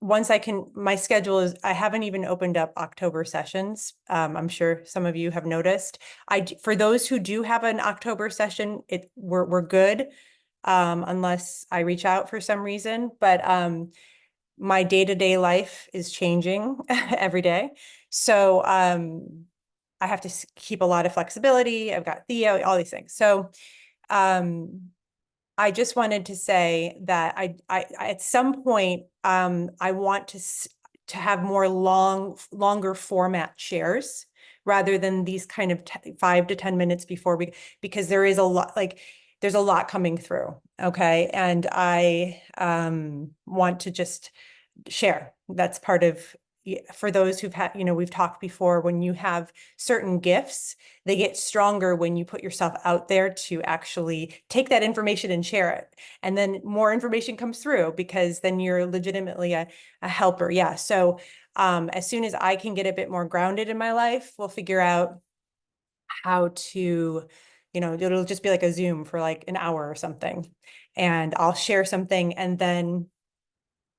once I can, my schedule is, I haven't even opened up October sessions. I'm sure some of you have noticed. For those who do have an October session, we're good, unless I reach out for some reason. But my day-to-day life is changing every day. So I have to keep a lot of flexibility. I've got Theo, all these things. So I just wanted to say that I at some point I want to have more longer format shares rather than these kind of 5 to 10 minutes before because there is a lot, like there's a lot coming through. Okay. And I want to just share. That's part of, for those who've had, we've talked before, when you have certain gifts, they get stronger when you put yourself out there to actually take that information and share it. And then more information comes through because then you're legitimately a helper. Yeah. So as soon as I can get a bit more grounded in my life, we'll figure out how to, it'll just be like a Zoom for like an hour or something. And I'll share something and then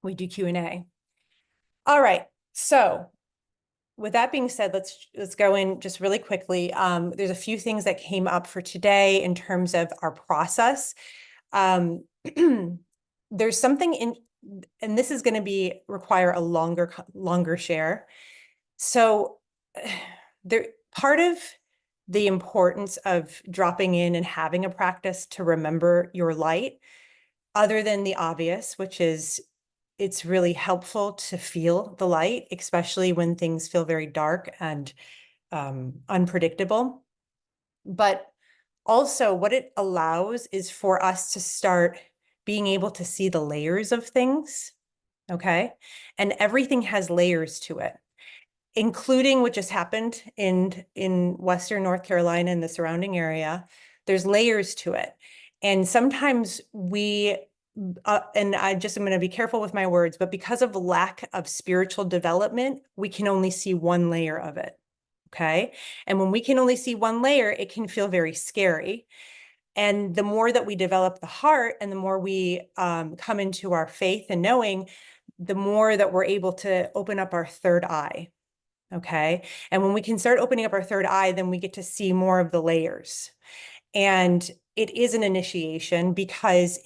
we do Q&A. All right. So with that being said, let's go in just really quickly. There's a few things that came up for today in terms of our process. There's something in, and this is going to require a longer share. So part of the importance of dropping in and having a practice to remember your light, other than the obvious, which is it's really helpful to feel the light, especially when things feel very dark and unpredictable. But also what it allows is for us to start being able to see the layers of things, okay? And everything has layers to it, including what just happened in Western North Carolina and the surrounding area. There's layers to it. And sometimes and I'm going to be careful with my words, but because of lack of spiritual development, we can only see one layer of it. Okay. And when we can only see one layer, it can feel very scary. And the more that we develop the heart and the more we come into our faith and knowing, the more that we're able to open up our third eye. Okay. And when we can start opening up our third eye, then we get to see more of the layers. And it is an initiation because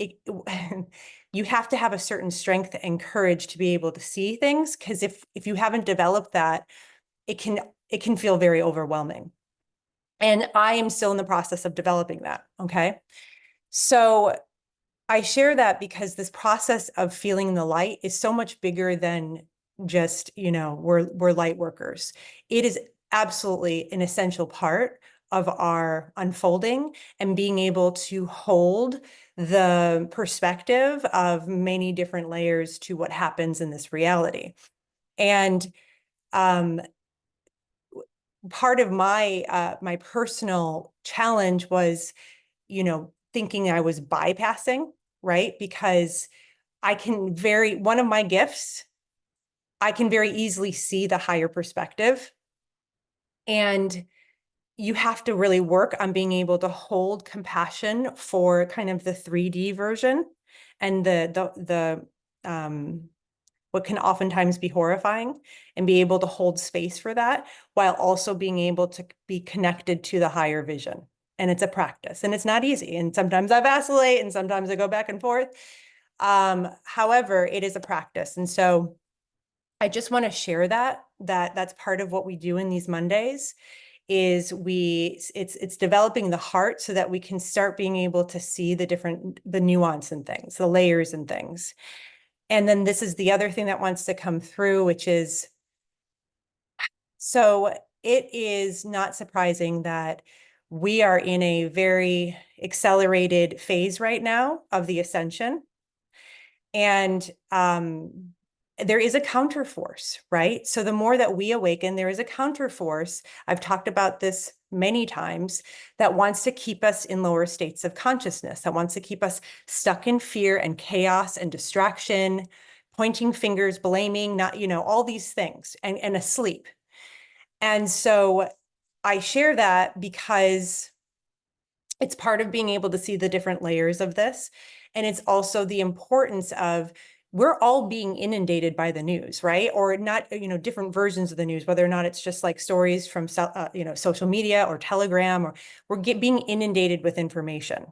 you have to have a certain strength and courage to be able to see things. Because if you haven't developed that, it can feel very overwhelming. And I am still in the process of developing that. Okay. So I share that because this process of feeling the light is so much bigger than just, we're light workers. It is absolutely an essential part of our unfolding and being able to hold the perspective of many different layers to what happens in this reality. And part of my personal challenge was, thinking I was bypassing, right? Because one of my gifts, I can very easily see the higher perspective. And you have to really work on being able to hold compassion for kind of the 3D version and the what can oftentimes be horrifying, and be able to hold space for that while also being able to be connected to the higher vision. And it's a practice and it's not easy. And sometimes I vacillate and sometimes I go back and forth. However, it is a practice. And so I just want to share that's part of what we do in these Mondays is it's developing the heart so that we can start being able to see the nuance and things, the layers and things. And then this is the other thing that wants to come through, which is, so it is not surprising that we are in a very accelerated phase right now of the ascension. And there is a counterforce, right? So the more that we awaken, there is a counterforce. I've talked about this many times, that wants to keep us in lower states of consciousness, that wants to keep us stuck in fear and chaos and distraction, pointing fingers, blaming, not, all these things, and asleep. And so I share that because it's part of being able to see the different layers of this. And it's also the importance of we're all being inundated by the news, right? Or not, different versions of the news, whether or not it's just like stories from, social media or Telegram, or we're being inundated with information.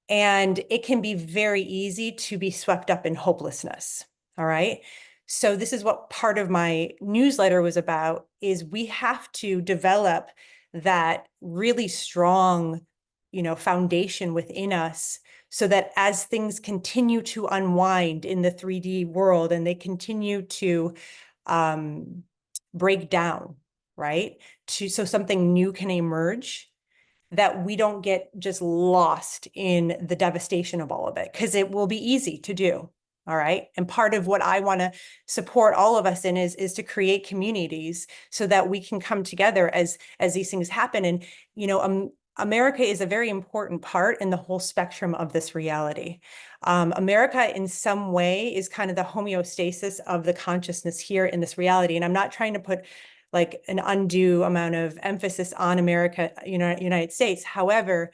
And it can be very easy to be swept up in hopelessness. All right. So this is what part of my newsletter was about, is we have to develop that really strong, foundation within us, so that as things continue to unwind in the 3D world and they continue to break down, right? So something new can emerge, that we don't get just lost in the devastation of all of it, because it will be easy to do. All right. And part of what I want to support all of us in is to create communities so that we can come together as these things happen. And, America is a very important part in the whole spectrum of this reality. America, in some way, is kind of the homeostasis of the consciousness here in this reality. And I'm not trying to put like an undue amount of emphasis on America, United States. However,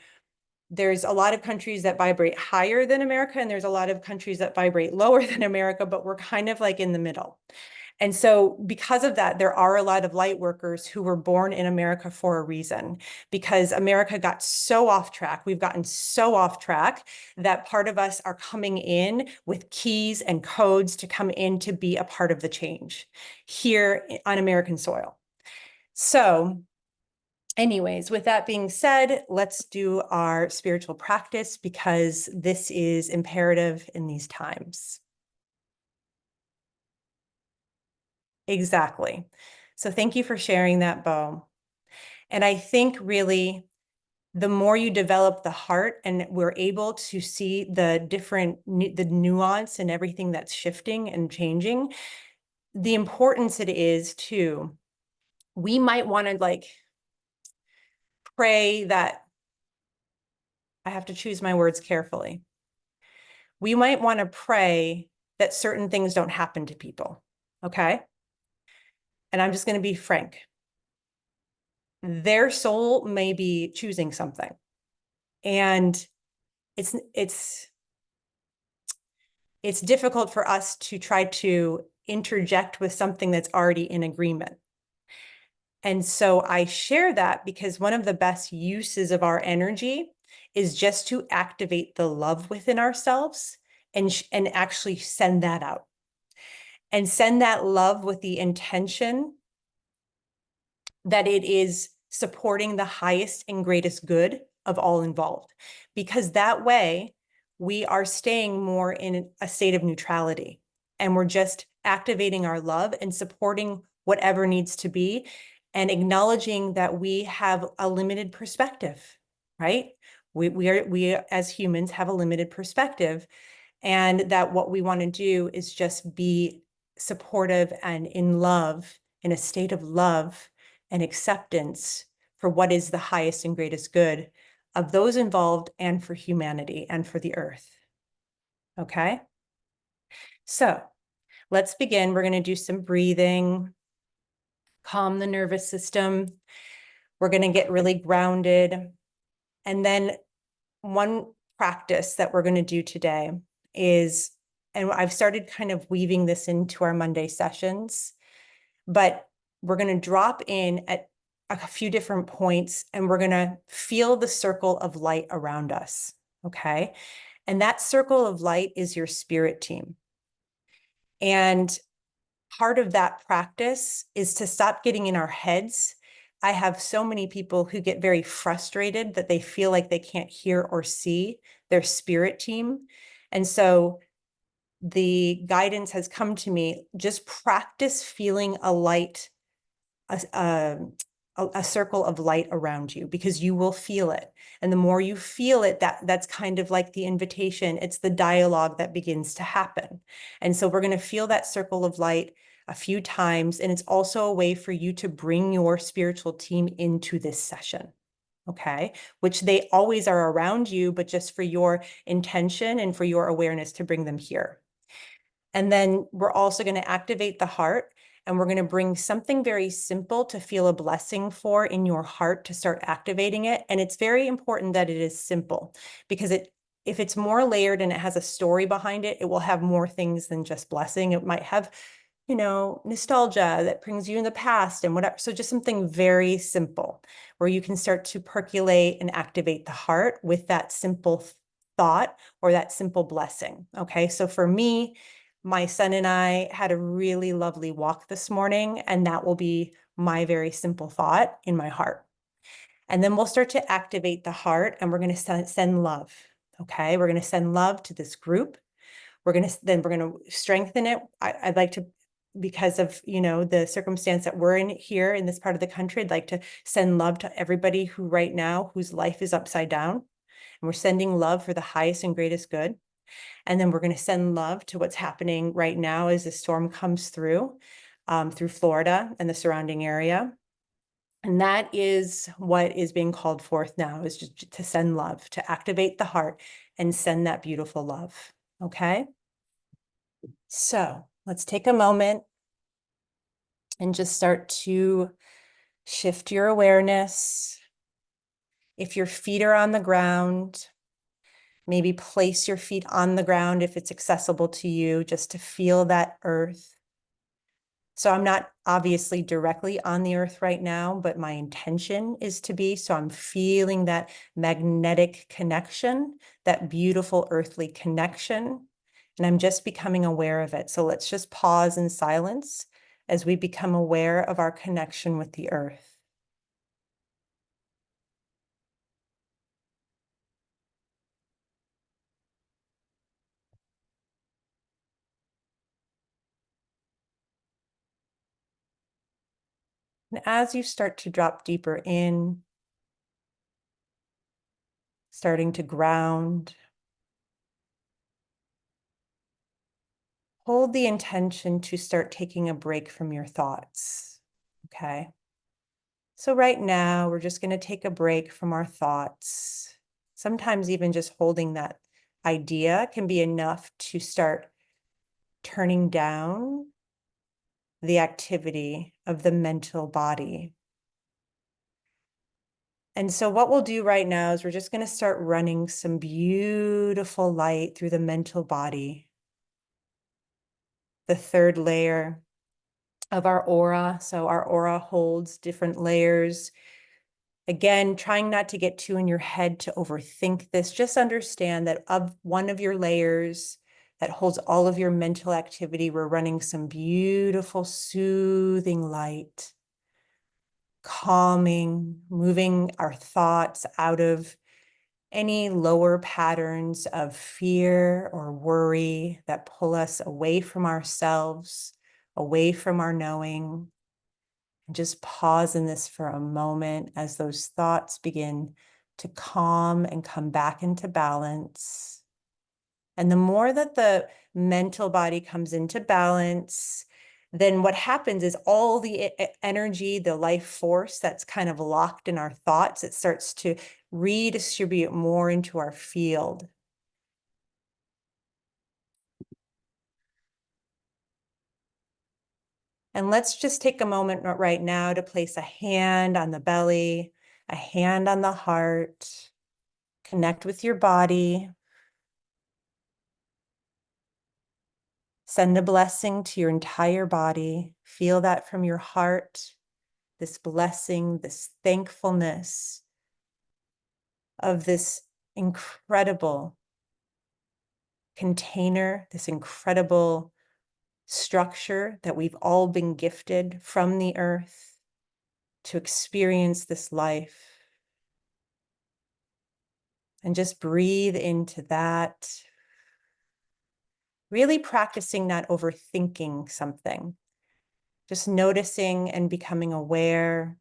there's a lot of countries that vibrate higher than America, and there's a lot of countries that vibrate lower than America, but we're kind of like in the middle. And so because of that, there are a lot of light workers who were born in America for a reason, because America got so off track. We've gotten so off track that part of us are coming in with keys and codes to come in to be a part of the change here on American soil. So anyways, with that being said, let's do our spiritual practice, because this is imperative in these times. Exactly. So thank you for sharing that, Bo. And I think really the more you develop the heart and we're able to see the the nuance and everything that's shifting and changing, the importance it is too. We might want to like pray that, I have to choose my words carefully. We might want to pray that certain things don't happen to people. Okay. And I'm just going to be frank. Their soul may be choosing something. And it's difficult for us to try to interject with something that's already in agreement. And so I share that because one of the best uses of our energy is just to activate the love within ourselves and actually send that out. And send that love with the intention that it is supporting the highest and greatest good of all involved. Because that way, we are staying more in a state of neutrality, and we're just activating our love and supporting whatever needs to be, and acknowledging that we have a limited perspective, right? We as humans have a limited perspective, and that what we want to do is just be supportive and in love, in a state of love and acceptance for what is the highest and greatest good of those involved, and for humanity and for the earth. Okay? So let's begin. We're going to do some breathing, calm the nervous system. We're going to get really grounded. And then one practice that we're going to do today is, and I've started kind of weaving this into our Monday sessions, but we're going to drop in at a few different points, and we're going to feel the circle of light around us. Okay. And that circle of light is your spirit team. And part of that practice is to stop getting in our heads. I have so many people who get very frustrated that they feel like they can't hear or see their spirit team. And so the guidance has come to me, just practice feeling a light, a circle of light around you, because you will feel it. And the more you feel it, that's kind of like the invitation. It's the dialogue that begins to happen. And so we're going to feel that circle of light a few times. And it's also a way for you to bring your spiritual team into this session. Okay, which they always are around you, but just for your intention and for your awareness to bring them here. And then we're also going to activate the heart, and we're going to bring something very simple to feel a blessing for in your heart to start activating it. And it's very important that it is simple, because it if it's more layered and it has a story behind it, it will have more things than just blessing. It might have, nostalgia that brings you in the past and whatever. So just something very simple where you can start to percolate and activate the heart with that simple thought or that simple blessing. Okay. So for me, my son and I had a really lovely walk this morning, and that will be my very simple thought in my heart. And then we'll start to activate the heart, and we're going to send love. Okay. We're going to send love to this group. We're going to strengthen it. I'd like to, because of, the circumstance that we're in here in this part of the country, I'd like to send love to everybody who right now, whose life is upside down. And we're sending love for the highest and greatest good. And then we're going to send love to what's happening right now as the storm comes through Florida and the surrounding area. And that is what is being called forth now, is just to send love, to activate the heart and send that beautiful love. Okay. So let's take a moment and just start to shift your awareness. If your feet are on the ground, maybe place your feet on the ground if it's accessible to you, just to feel that earth. So I'm not obviously directly on the earth right now, but my intention is to be. So I'm feeling that magnetic connection, that beautiful earthly connection, and I'm just becoming aware of it. So let's just pause in silence as we become aware of our connection with the earth. And as you start to drop deeper in, starting to ground, hold the intention to start taking a break from your thoughts. Okay. So right now, we're just going to take a break from our thoughts. Sometimes even just holding that idea can be enough to start turning down the activity of the mental body. And so what we'll do right now is we're just going to start running some beautiful light through the mental body, the third layer of our aura. So our aura holds different layers. Again, trying not to get too in your head to overthink this. Just understand that of one of your layers that holds all of your mental activity, we're running some beautiful, soothing light, calming, moving our thoughts out of any lower patterns of fear or worry that pull us away from ourselves, away from our knowing. Just pause in this for a moment as those thoughts begin to calm and come back into balance. And the more that the mental body comes into balance, then what happens is all the energy, the life force that's kind of locked in our thoughts, it starts to redistribute more into our field. And let's just take a moment right now to place a hand on the belly, a hand on the heart. Connect with your body. Send a blessing to your entire body. Feel that from your heart, this blessing, this thankfulness of this incredible container, this incredible structure that we've all been gifted from the earth to experience this life. And just breathe into that. Really practicing not overthinking something. Just noticing and becoming aware.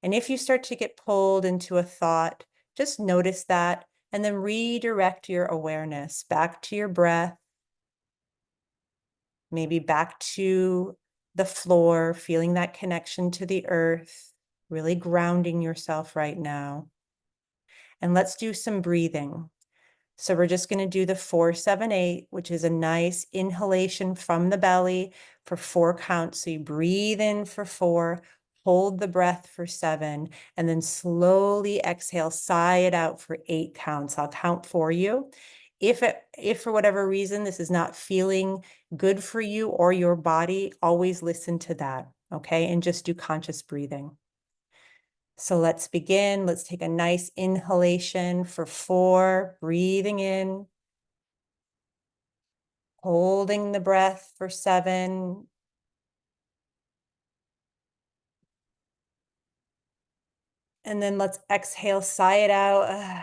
And if you start to get pulled into a thought, just notice that and then redirect your awareness back to your breath, maybe back to the floor, feeling that connection to the earth, really grounding yourself right now. And let's do some breathing. So we're just going to do the 4-7-8, which is a nice inhalation from the belly for 4 counts. So you breathe in for 4, Hold the breath for 7, and then slowly exhale, sigh it out for 8 counts. I'll count for you. If for whatever reason this is not feeling good for you or your body, always listen to that, okay? And just do conscious breathing. So let's begin. Let's take a nice inhalation for 4, breathing in, holding the breath for 7, and then let's exhale, sigh it out.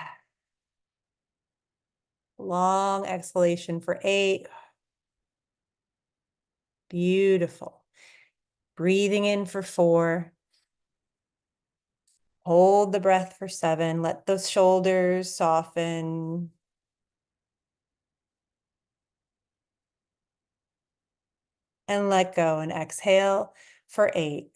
Long exhalation for 8. Beautiful. Breathing in for 4. Hold the breath for 7. Let those shoulders soften. And let go and exhale for 8.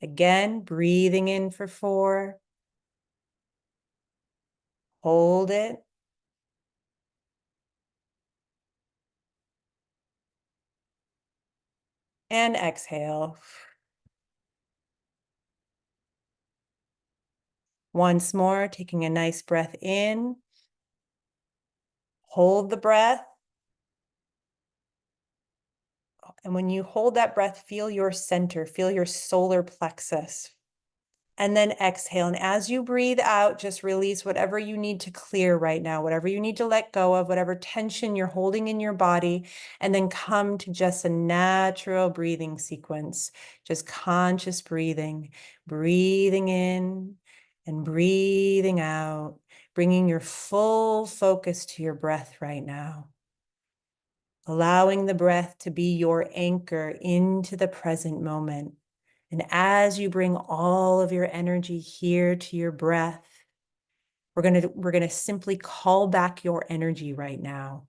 Again, breathing in for 4. Hold it. And exhale. Once more, taking a nice breath in. Hold the breath. And when you hold that breath, feel your center, feel your solar plexus. And then exhale. And as you breathe out, just release whatever you need to clear right now, whatever you need to let go of, whatever tension you're holding in your body, and then come to just a natural breathing sequence, just conscious breathing, breathing in and breathing out, bringing your full focus to your breath right now. Allowing the breath to be your anchor into the present moment. And as you bring all of your energy here to your breath, we're going to simply call back your energy right now.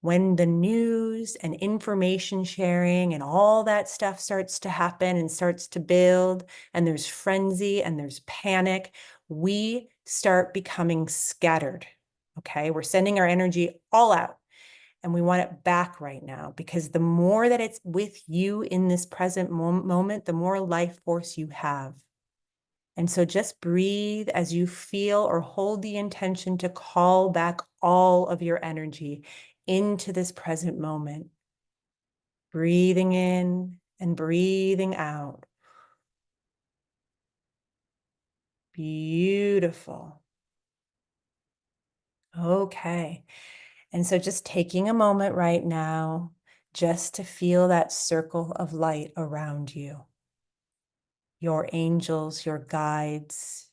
When the news and information sharing and all that stuff starts to happen and starts to build, and there's frenzy and there's panic, we start becoming scattered. Okay, we're sending our energy all out. And we want it back right now, because the more that it's with you in this present moment, the more life force you have. And so just breathe as you feel or hold the intention to call back all of your energy into this present moment. Breathing in and breathing out. Beautiful. Okay. And so just taking a moment right now, just to feel that circle of light around you. Your angels, your guides,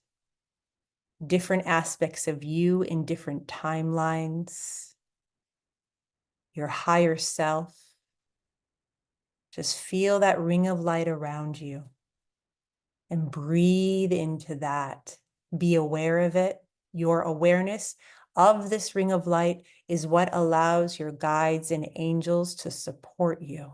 different aspects of you in different timelines, your higher self. Just feel that ring of light around you and breathe into that. Be aware of it. Your awareness of this ring of light is what allows your guides and angels to support you.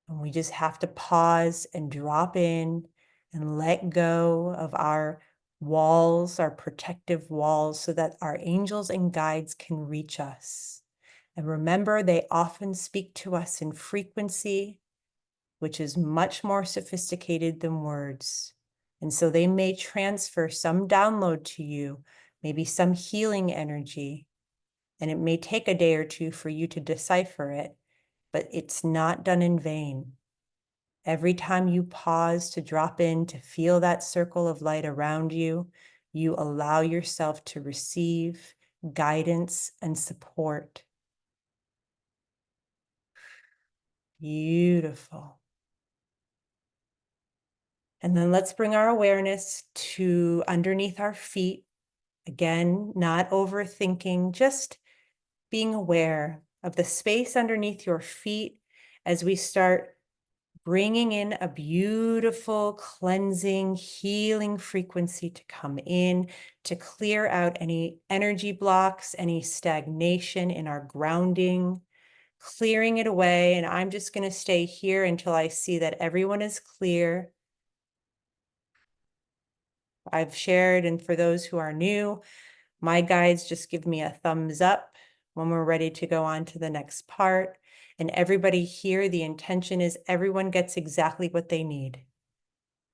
And we just have to pause and drop in and let go of our walls, our protective walls, so that our angels and guides can reach us. And remember, they often speak to us in frequency, which is much more sophisticated than words. And so they may transfer some download to you, maybe some healing energy, and it may take a day or two for you to decipher it, but it's not done in vain. Every time you pause to drop in, to feel that circle of light around you, you allow yourself to receive guidance and support. Beautiful. And then let's bring our awareness to underneath our feet. Again, not overthinking, just being aware of the space underneath your feet as we start bringing in a beautiful, cleansing, healing frequency to come in, to clear out any energy blocks, any stagnation in our grounding, clearing it away. And I'm just going to stay here until I see that everyone is clear. I've shared, and for those who are new, my guides just give me a thumbs up when we're ready to go on to the next part. And everybody here, the intention is everyone gets exactly what they need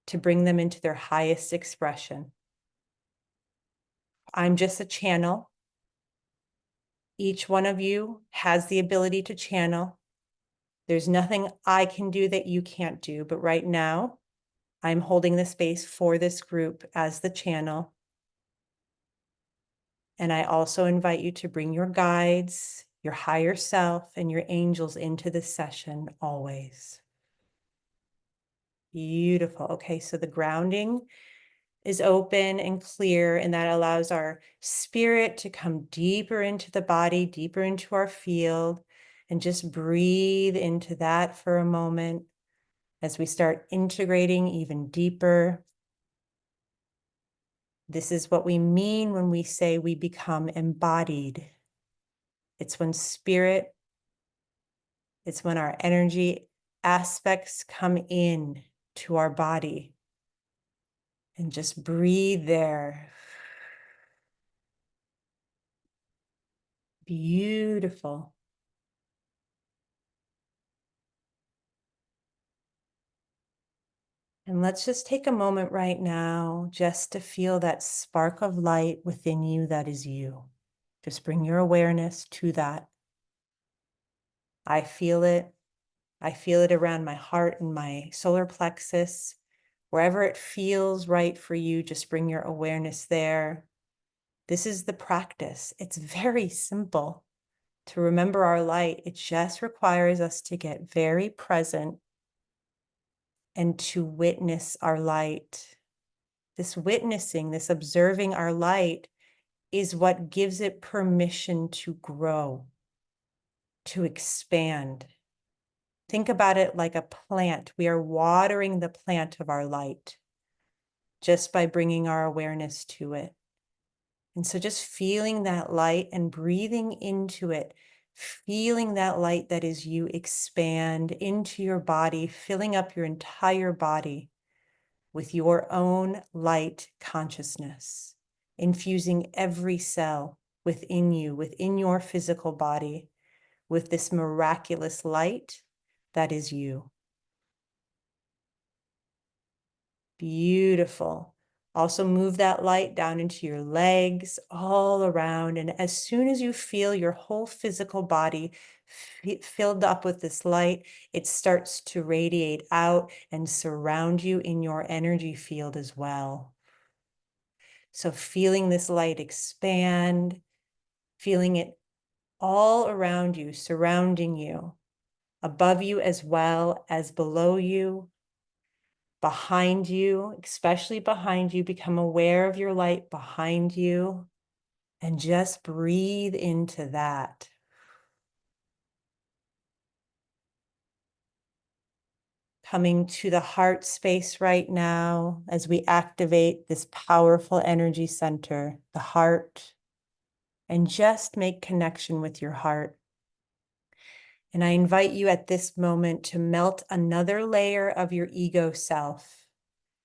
to bring them into their highest expression. I'm just a channel. Each one of you has the ability to channel. There's nothing I can do that you can't do, but right now, I'm holding the space for this group as the channel. And I also invite you to bring your guides, your higher self, and your angels into this session always. Beautiful. Okay, so the grounding is open and clear, and that allows our spirit to come deeper into the body, deeper into our field, and just breathe into that for a moment as we start integrating even deeper. This is what we mean when we say we become embodied. It's when spirit, it's when our energy aspects come in to our body. And just breathe there. Beautiful. And let's just take a moment right now just to feel that spark of light within you that is you. Just bring your awareness to that. I feel it. I feel it around my heart and my solar plexus. Wherever it feels right for you, just bring your awareness there. This is the practice. It's very simple to remember our light. It just requires us to get very present and to witness our light. This witnessing, this observing our light is what gives it permission to grow, to expand. Think about it like a plant. We are watering the plant of our light just by bringing our awareness to it. And so just feeling that light and breathing into it, feeling that light that is you expand into your body, filling up your entire body with your own light consciousness, infusing every cell within you, within your physical body, with this miraculous light that is you. Beautiful. Also move that light down into your legs, all around. And as soon as you feel your whole physical body filled up with this light, it starts to radiate out and surround you in your energy field as well. So feeling this light expand, feeling it all around you, surrounding you, above you as well as below you, behind you, especially behind you. Become aware of your light behind you and just breathe into that. Coming to the heart space right now as we activate this powerful energy center, the heart, and just make connection with your heart. And I invite you at this moment to melt another layer of your ego self.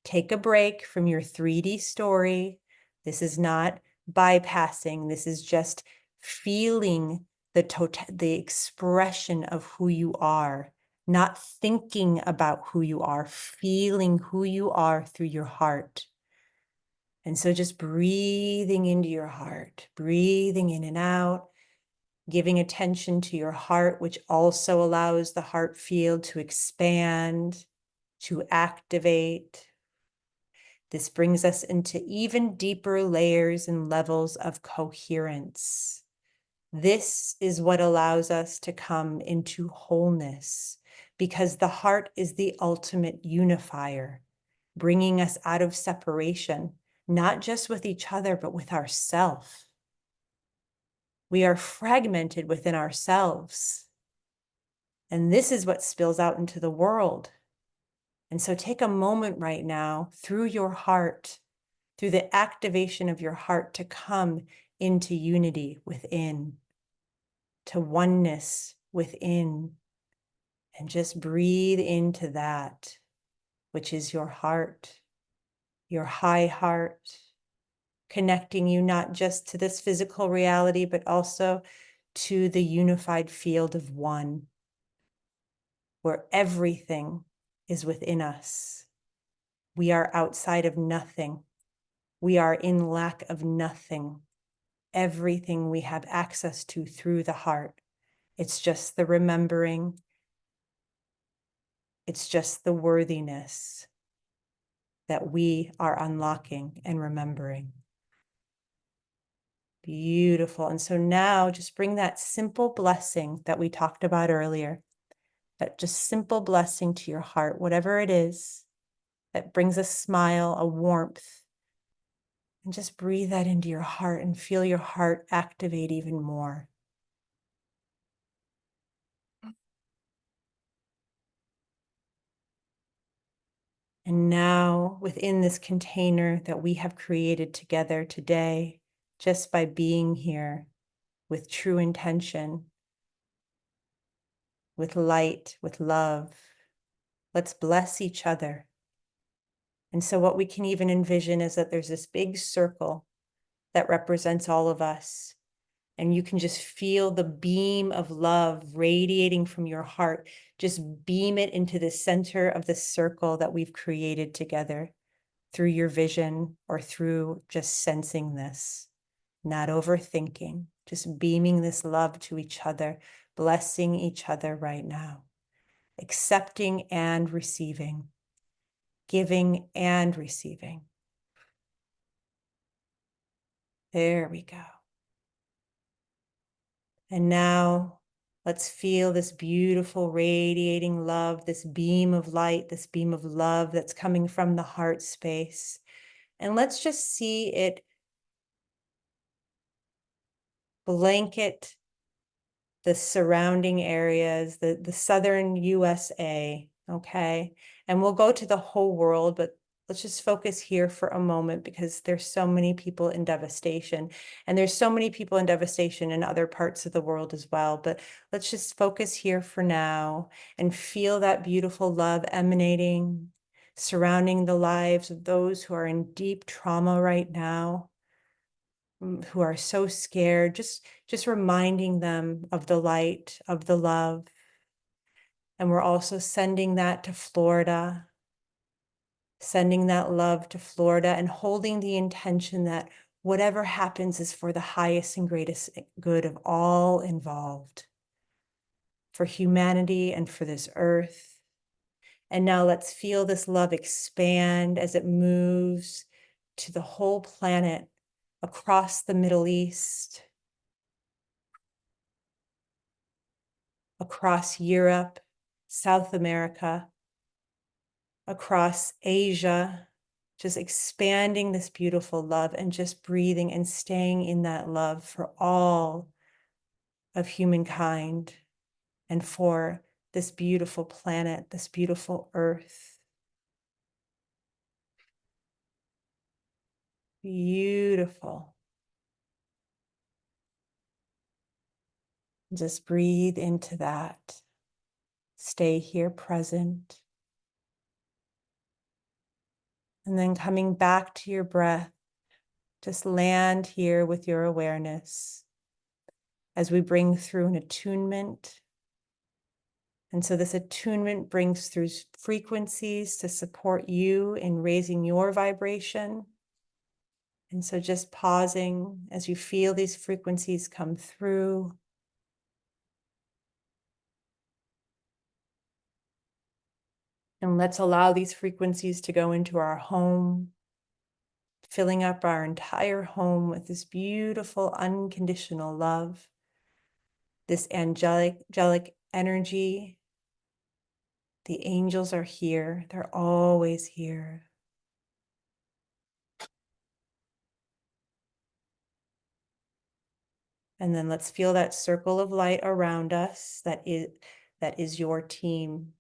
Take a break from your 3D story. This is not bypassing. This is just feeling the expression of who you are, not thinking about who you are, feeling who you are through your heart. And so just breathing into your heart, breathing in and out, giving attention to your heart, which also allows the heart field to expand, to activate. This brings us into even deeper layers and levels of coherence. This is what allows us to come into wholeness, because the heart is the ultimate unifier, bringing us out of separation, not just with each other, but with ourselves. We are fragmented within ourselves. And this is what spills out into the world. And so take a moment right now through your heart, through the activation of your heart, to come into unity within, to oneness within, and just breathe into that, which is your heart, your high heart, connecting you not just to this physical reality, but also to the unified field of one, where everything is within us. We are outside of nothing. We are in lack of nothing. Everything we have access to through the heart. It's just the remembering. It's just the worthiness that we are unlocking and remembering. Beautiful. And so now just bring that simple blessing that we talked about earlier, that just simple blessing to your heart, whatever it is, that brings a smile, a warmth, and just breathe that into your heart and feel your heart activate even more. And now within this container that we have created together today, just by being here with true intention, with light, with love, let's bless each other. And so what we can even envision is that there's this big circle that represents all of us. And you can just feel the beam of love radiating from your heart. Just beam it into the center of the circle that we've created together through your vision or through just sensing this, not overthinking, just beaming this love to each other, blessing each other right now, accepting and receiving, giving and receiving. There we go. And now let's feel this beautiful radiating love, this beam of light, this beam of love that's coming from the heart space. And let's just see it blanket the surrounding areas, the southern USA, okay? And we'll go to the whole world, but let's just focus here for a moment because there's so many people in devastation, and there's so many people in devastation in other parts of the world as well. But let's just focus here for now and feel that beautiful love emanating, surrounding the lives of those who are in deep trauma right now, who are so scared, just reminding them of the light, of the love. And we're also sending that to Florida, sending that love to Florida and holding the intention that whatever happens is for the highest and greatest good of all involved, for humanity and for this earth. And now let's feel this love expand as it moves to the whole planet, across the Middle East, across Europe, South America, across Asia, just expanding this beautiful love and just breathing and staying in that love for all of humankind and for this beautiful planet, this beautiful earth. Beautiful. Just breathe into that. Stay here present. And then coming back to your breath, just land here with your awareness as we bring through an attunement. And so this attunement brings through frequencies to support you in raising your vibration. And so just pausing as you feel these frequencies come through. And let's allow these frequencies to go into our home, filling up our entire home with this beautiful, unconditional love, this angelic energy. The angels are here. They're always here. And then let's feel that circle of light around us. That is your team.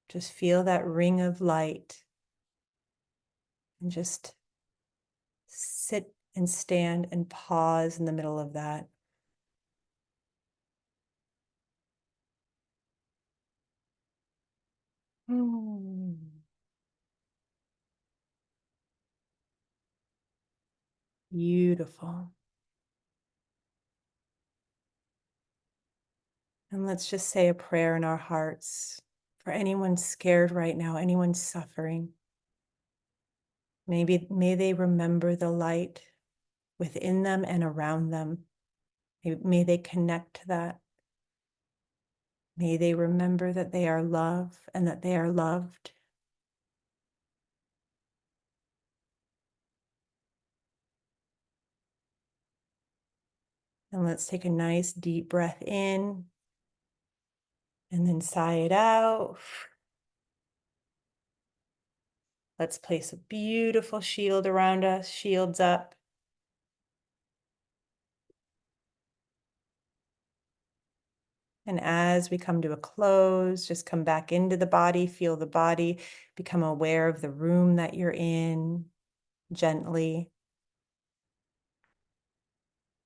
Just feel that ring of light and just sit and stand and pause in the middle of that. Beautiful. And let's just say a prayer in our hearts for anyone scared right now, anyone suffering. Maybe may they remember the light within them and around them. May they connect to that. May they remember that they are love and that they are loved. And let's take a nice deep breath in and then sigh it out. Let's place a beautiful shield around us, shields up. And as we come to a close, just come back into the body, feel the body, become aware of the room that you're in gently.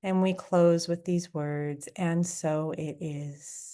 And we close with these words, and so it is.